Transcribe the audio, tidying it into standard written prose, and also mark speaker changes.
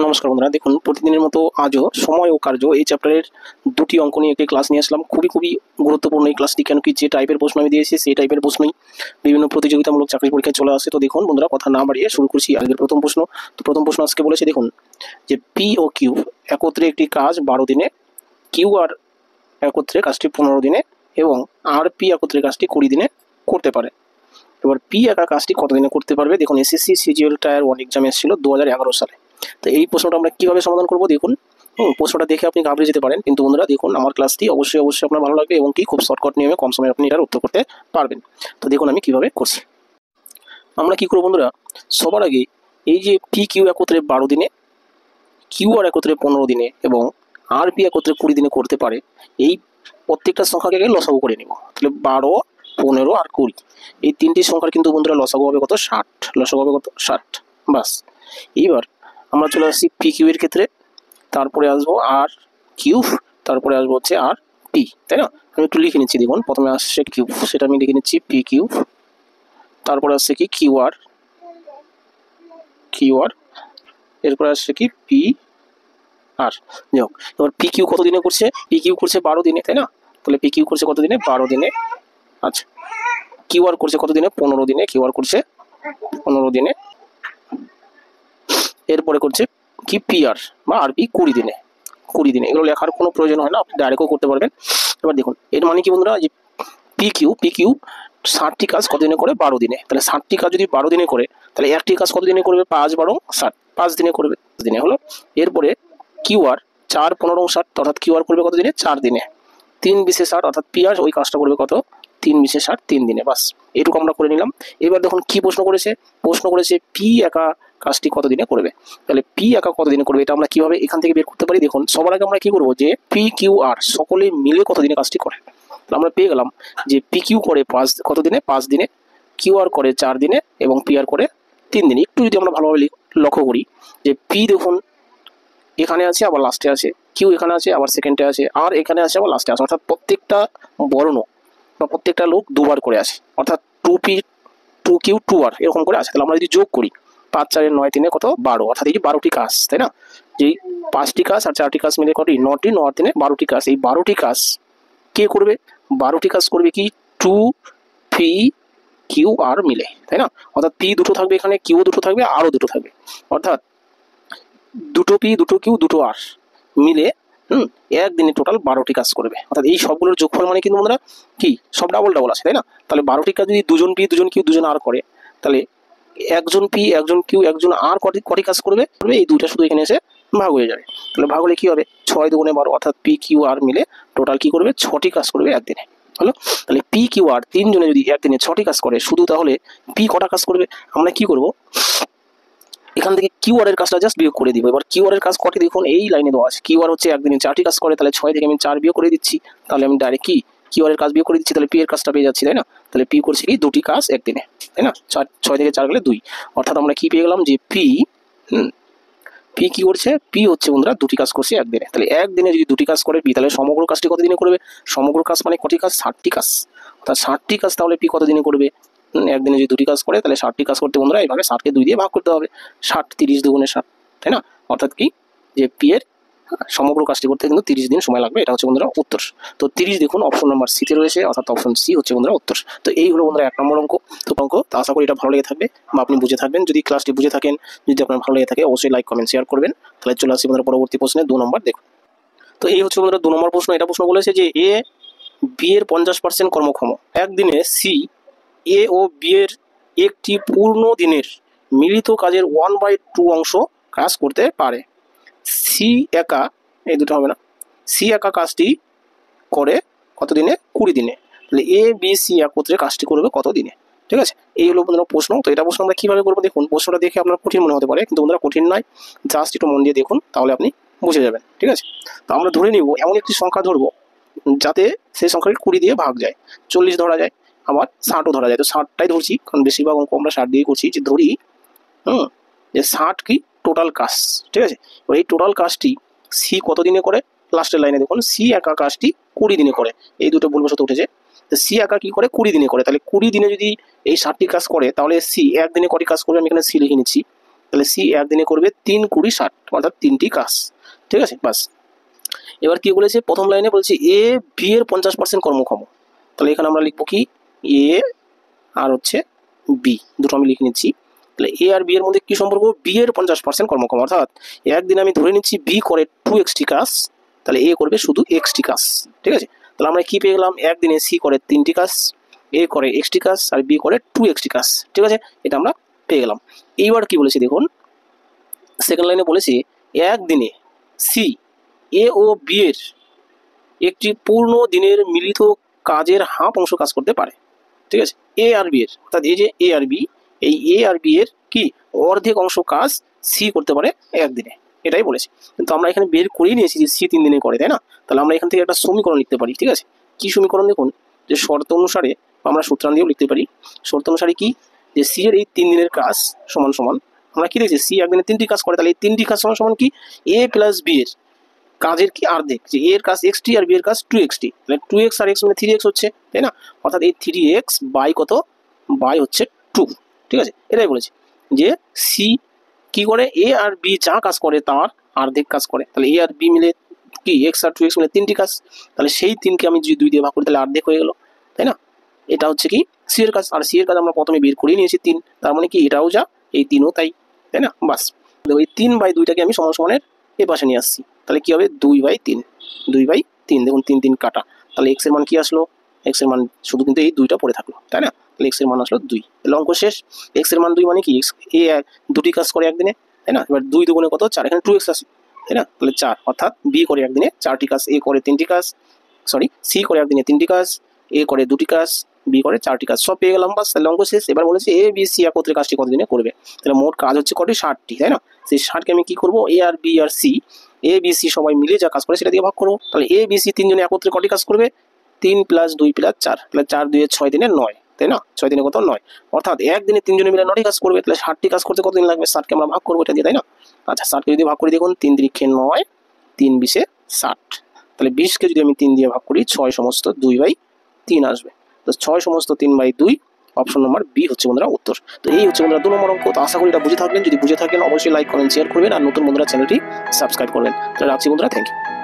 Speaker 1: নমস্কার বন্ধুরা, দেখুন প্রতিদিনের মতো আজও সময় ও কার্য এই চ্যাপ্টারের দুটি অঙ্ক নিয়ে একটি ক্লাস নিয়ে আসলাম। খুবই গুরুত্বপূর্ণ এই ক্লাসটি, কেন কি যে টাইপের প্রশ্ন আমি দিয়েছি সেই টাইপের প্রশ্নই বিভিন্ন প্রতিযোগিতামূলক চাকরি পরীক্ষায় চলে আসে। তো দেখুন বন্ধুরা, কথা না বাড়িয়ে শুরু করছি আজকের প্রথম প্রশ্ন। তো প্রথম প্রশ্ন আজকে বলেছে দেখুন যে পি ও কিউ একত্রে একটি কাজ 12 দিনে, কিউ আর একত্রে কাজটি 15 দিনে এবং আর পি একত্রে কাজটি 20 দিনে করতে পারে। এবার পি একা কাজটি কত দিনে করতে পারবে? দেখুন এসএসসি সিজিএল টায়ার 1 এক্সাম এসেছিল 2011 সালে। তো এই প্রশ্নটা আমরা কিভাবে সমাধান করব দেখুন। প্রশ্নটা দেখে আপনি ঘাবড়ে যেতে পারেন, কিন্তু বন্ধুরা দেখুন আমার ক্লাসটি অবশ্যই আপনার ভালো লাগবে এবং কি খুব শর্টকাট নিয়মে কম সময়ে আপনি এটার উত্তর করতে পারবেন। তো দেখুন আমি কিভাবে করছি। আমরা কি করব বন্ধুরা, সবার আগে এই যে পি কিউ একত্রে 12 দিনে, কিউ আর একত্রে 15 দিনে এবং আর পি একত্রে 20 দিনে করতে পারে, এই প্রত্যেকটা সংখ্যাকে আগে লসাগু করে নেব। তাহলে 12, 15 আর 20, এই তিনটি সংখ্যার কিন্তু বন্ধুরা লসাগু হবে কত? 60। লসাগু হবে কত? 60। বাস। এইবার আমরা চলে আসছি পি কিউ এর ক্ষেত্রে, তারপরে আসবো আর কিউব, তারপরে আসবো হচ্ছে আর পি, তাই না? আমি একটু লিখে নিচ্ছি। দেখুন প্রথমে আসছে কিউব, সেটা আমি লিখে নিচ্ছি পি কিউব, তারপরে আসছে কি কিউ আর, এরপরে আসছে কি পি আর। যাই হোক, এবার পি কিউ কত দিনে করছে? পি কিউ করছে 12 দিনে, তাই না? তাহলে পি কিউ করছে কত দিনে? 12 দিনে। আচ্ছা, কিউ আর করছে কত দিনে? 15 দিনে। কিউ আর করছে 15 দিনে। এরপরে করছে কি পি আর বা আর পি 20 দিনে। 20 দিনে। এগুলো লেখার কোনো প্রয়োজন হয় না, আপনি ডাইরেক্টও করতে পারবেন। এবার দেখুন এর মানে কি বন্ধুরা, যে পি কিউ 60টি কাজ কত দিনে করে? 12 দিনে। তাহলে 60টি কাজ যদি 12 দিনে করে, তাহলে একটি কাজ কত দিনে করবে? 5 12 60, 5 দিনে করবে। 5 দিনে হলো। এরপরে কিউ আর 4 15 60, অর্থাৎ কিউ আর করবে কত দিনে? 4 দিনে। 3 20 60, অর্থাৎ পি আর ওই কাজটা করবে কত? 3 20 60, 3 দিনে। বাস, এটুকু আমরা করে নিলাম। এবার দেখুন কি প্রশ্ন করেছে। প্রশ্ন করেছে পি একা কাজটি কত দিনে করবে। তাহলে পি একা কত দিনে করবে, এটা আমরা কিভাবে এখান থেকে বের করতে পারি? দেখুন সবার আগে আমরা কি করবো, যে পি কিউ আর সকলে মিলে কত দিনে কাজটি করে। আমরা পেয়ে গেলাম যে পি কিউ করে কত দিনে? 5 দিনে। কিউ আর করে 4 দিনে এবং পি আর করে 3 দিনে। একটু যদি আমরা ভালোভাবে লক্ষ্য করি, যে পি দেখুন এখানে আছে আবার লাস্টে আছে, কিউ এখানে আছে আবার সেকেন্ডে আছে, আর এখানে আছে আবার লাস্টে আছে, অর্থাৎ প্রত্যেকটা বর্ণ বা প্রত্যেকটা লোক দুবার করে আসে, অর্থাৎ 2p 2q 2r এরকম করে আসে। তাহলে আমরা যদি যোগ করি 5 4 9 3 কত? 12, অর্থাৎ এই যে 12টি কাজ, তাই না? যেই 5টি কাজ আর 4টি কাজ মিলে কত? 9টি, 9 3 12টি কাজ। এই 12টি কাজ কে করবে? 12টি কাজ করবে কি 2p কিউ আর মিলে, তাই না? অর্থাৎ পি দুটো থাকবে এখানে, কিউ দুটো থাকবে, আরও দুটো থাকবে, অর্থাৎ দুটো পি দুটো কিউ দুটো আর মিলে একদিনে টোটাল 12টি কাজ করবে। অর্থাৎ এই সবগুলোর যোগফল মানে কিন্তু বন্ধুরা কি সব ডাবল ডাবল আছে, তাই না? তাহলে 12টি কাজ যদি দুজন পি দুজন কিউ দুজন আর করে, তাহলে একজন পি একজন কিউ একজন আর কটি কাজ করবে? এই দুইটা শুধু এখানে এসে ভাগ হয়ে যাবে। তাহলে ভাগ হলে কি হবে? 6 2 12, অর্থাৎ পি কিউ আর মিলে টোটাল কি করবে? 6টি কাজ করবে একদিনে। হলো। তাহলে পি কিউ আর তিনজনে যদি একদিনে 6টি কাজ করে, শুধু তাহলে পি কটা কাজ করবে? আমরা কি করব, এখান থেকে কিউ আর এর কাজটা জাস্ট বিয়োগ করে দিব। এবার কিউ আর এর কাজ কটি দেখুন এই লাইনে দেওয়া আছে। কিউ আর হচ্ছে একদিনে 4টি কাজ করে, তাহলে 6 থেকে আমি 4 বিয়োগ করে দিচ্ছি। তাহলে আমি ডাইরেক্ট কি কিউ আর এর কাজ বিয়োগ করে দিচ্ছি, তাহলে পি এর কাজটা পেয়ে যাচ্ছি, তাই না? তাহলে পি করছে কি 2টি কাজ একদিনে, তাই না? 6 থেকে 4 গেলে 2, অর্থাৎ আমরা কি পেয়ে গেলাম, যে পি পি কি করছে? পি হচ্ছে বন্ধুরা 2টি কাজ করছে একদিনে। তাহলে একদিনে যদি 2টি কাজ করে পি, তাহলে সমগ্র কাজটি কত দিনে করবে? সমগ্র কাজ মানে কটি কাজ? 60টি কাজ। অর্থাৎ 60টি কাজ তাহলে পি কত দিনে করবে? একদিনে যদি 2টি কাজ করে, তাহলে 60টি কাজ করতে বন্ধুরা এইভাবে 60কে 2 দিয়ে ভাগ করতে হবে। 60 30 2 60, তাই না? অর্থাৎ কি, যে পি এর সমগ্র কাজটি করতে কিন্তু 30 দিন সময় লাগবে। এটা হচ্ছে বন্ধুরা উত্তর। তো 30 দেখুন অপশন নাম্বার সিতে রয়েছে, অর্থাৎ অপশন সি হচ্ছে বন্ধুরা উত্তর। তো এই হলো বন্ধুরা 1 নম্বর অঙ্ক। তো আশা করি এটা ভালো লেগে থাকবে বা আপনি বুঝে থাকবেন। যদি ক্লাসটি বুঝে থাকেন, যদি আপনার ভালো লেগে থাকে, অবশ্যই লাইক কমেন্ট শেয়ার করবেন। তাহলে চলে আসি বন্ধুরা পরবর্তী প্রশ্নে 2 নম্বর দেখুন। তো এই হচ্ছে বন্ধুরা 2 নম্বর প্রশ্ন। এটা প্রশ্ন বলেছে যে এ বি এর 50% কর্মক্ষম। একদিনে সি এ ও বি এর একটি পূর্ণ দিনের মিলিত কাজের 1/2 অংশ কাজ করতে পারে। সি একা, এই দুটো হবে না, সি একা কাজটি করে কত দিনে? 20 দিনে। তাহলে এ বি সি একত্রে কাজটি করবে কত দিনে? ঠিক আছে, এই হলো বন্ধুরা প্রশ্ন। তো এটা প্রশ্ন আমরা কিভাবে করবো দেখুন। প্রশ্নটা দেখে আপনার কঠিন মনে হতে পারে, কিন্তু বন্ধুরা কঠিন নয়, জাস্ট একটু মন দিয়ে দেখুন, তাহলে আপনি বুঝে যাবেন। ঠিক আছে, তো আমরা ধরে নিব এমন একটি সংখ্যা ধরবো যাতে সেই সংখ্যাটি 20 দিয়ে ভাগ যায়। 40 ধরা যায়, আবার 60ও ধরা যায়। তো 60টাই ধরছি, কারণ বেশিরভাগ অঙ্ক আমরা 60 দিয়ে করছি। যে ধরি যে 60 কি টোটাল কাজ, ঠিক আছে। এবার এই টোটাল কাজটি সি কত দিনে করে? লাস্টের লাইনে দেখুন সি একা কাজটি 20 দিনে করে। এই দুটো ভুলবশত উঠেছে। সি একা কি করে? 20 দিনে করে। তাহলে 20 দিনে যদি এই 60টি কাজ করে, তাহলে সি একদিনে কটি কাজ করবে? আমি এখানে সি লিখে নিচ্ছি। তাহলে তাহলে সি একদিনে করবে 3 20 60 অর্থাৎ 3টি কাজ। ঠিক আছে, বাস। এবার কি বলেছে, প্রথম লাইনে বলছে এ বি এর 50% কর্মক্ষম। তাহলে এখানে আমরা লিখবো কি, এ আর হচ্ছে বি, দুটো আমি লিখে নিচ্ছি। তাহলে এ আর বি এর মধ্যে কি সম্পর্ক, বি এর 50% কর্মক্ষম, অর্থাৎ একদিন আমি ধরে নিচ্ছি বি করে 2x কাজ, তাহলে এ করবে শুধু x কাজ। ঠিক আছে, তাহলে আমরা কি পেয়ে গেলাম, একদিনে সি করে 3টি কাজ, এ করে x কাজ, আর বি করে 2x কাজ। ঠিক আছে, এটা আমরা পেয়ে গেলাম। এইবার কি বলেছি দেখুন, সেকেন্ড লাইনে বলেছি একদিনে সি এ ও বি এর একটি পূর্ণ দিনের মিলিত কাজের হাফ অংশ কাজ করতে পারে। ঠিক আছে, এ আর বি এর, অর্থাৎ এই যে এ আর বি, এই এ আর বি এর কি অর্ধেক অংশ কাজ সি করতে পারে একদিনে, এটাই বলেছে। কিন্তু আমরা এখানে বের করেই নিয়েছি যে সি 3 দিনে করে, তাই না? তাহলে আমরা এখান থেকে একটা সমীকরণ লিখতে পারি। ঠিক আছে, কি সমীকরণ দেখুন, যে শর্ত অনুসারে আমরা সূত্রান দিয়েও লিখতে পারি। শর্ত অনুসারে কি, যে সি এর এই 3 দিনের কাজ সমান সমান, আমরা কি দেখছি, সি একদিনে 3টি কাজ করে, তাহলে এই 3টি কাজ সমান সমান কি, এ প্লাস বি এর কাজের কি অর্ধেক, যে এর কাজ এক্সটি আর বি এর কাজ 2xt, তাহলে 2x আর x মানে 3x হচ্ছে, তাই না? অর্থাৎ এই 3x বাই কত, বাই হচ্ছে 2। ঠিক আছে, এটাই বলেছি যে সি কি করে, এ আর বি যা কাজ করে তার অর্ধেক কাজ করে। তাহলে এ আর বি মিলে কি এক্স আর 2x মিলে 3টি কাজ, তাহলে সেই 3কে আমি যদি 2 দিয়ে ভাগ করি তাহলে অর্ধেক হয়ে গেল, তাই না? এটা হচ্ছে কি সি এর কাজ, আর সি এর কাজ আমরা প্রথমে বের করে নিয়েছি 3, তার মানে কি এটাও যা, এই 3ও তাই, তাই না? বাস, ওই 3/2টাকে আমি সমান সমানের এ পাশে নিয়ে আসছি, তাহলে কি হবে 2/3, 2/3, দেখুন 3 3 কাটা, তাহলে এক্স এর মান কি আসলো, এক্স এর মান শুধু কিন্তু এই 2টা পড়ে থাকলো, তাই না? তাহলে এক্স এর মান আসলো 2, তাহলে অঙ্ক শেষ। এক্স এর মান 2 মানে কি, এ 2টি কাজ করে একদিনে, তাই না? এবার 2 দুগুণে কত, 4, এখানে 2x আছে, তাই না? তাহলে 4, অর্থাৎ বি করে একদিনে 4টি কাজ, এ করে 3টি কাজ, সরি সি করে একদিনে 3টি কাজ, এ করে 2টি কাজ, বি করে 4টি কাজ, সব পেয়ে গেলাম, বাস। তাহলে অঙ্ক শেষ। এবার বলেছে এ বি সি একত্রে কাজটি কতদিনে করবে, তাহলে মোট কাজ হচ্ছে কটি, 60টি, তাই না? সেই 60কে আমি কি করবো, এ আর B R C, A B C সবাই মিলে যা কাজ করে সেটা দিয়ে ভাগ করবো। তাহলে এ বি সি 3 জনে একত্রে কটি কাজ করবে, 3 + 2 + 4, তাহলে 4 2 6 দিনে 9, তাই না? 6 দিনে কত, 9, অর্থাৎ একদিনে 3 জনে মিলে 9টি কাজ করবে। তাহলে 60টি কাজ করতে কতদিন লাগবে, 60কে আমরা ভাগ করবো এটা দিয়ে, তাই না? আচ্ছা, 60কে যদি ভাগ করি দেখুন, 3 3 9, 3 20 60, তাহলে 20কে যদি আমি 3 দিয়ে ভাগ করি, 6 সমস্ত 2/3 আসবে। তো 6 সমস্ত 3/2, অপশন নাম্বার বি হচ্ছে বন্ধুরা উত্তর। তো এই হচ্ছে বন্ধুরা 2 নম্বর অঙ্ক। তো আশা করি এটা বুঝে থাকবেন, যদি বুঝে থাকেন অবশ্যই লাইক করেন, শেয়ার করবেন, আর নতুন বন্ধুরা চ্যানেলটি সাবস্ক্রাইব করবেন। তাহলে রাখছি বন্ধুরা, থ্যাংক ইউ।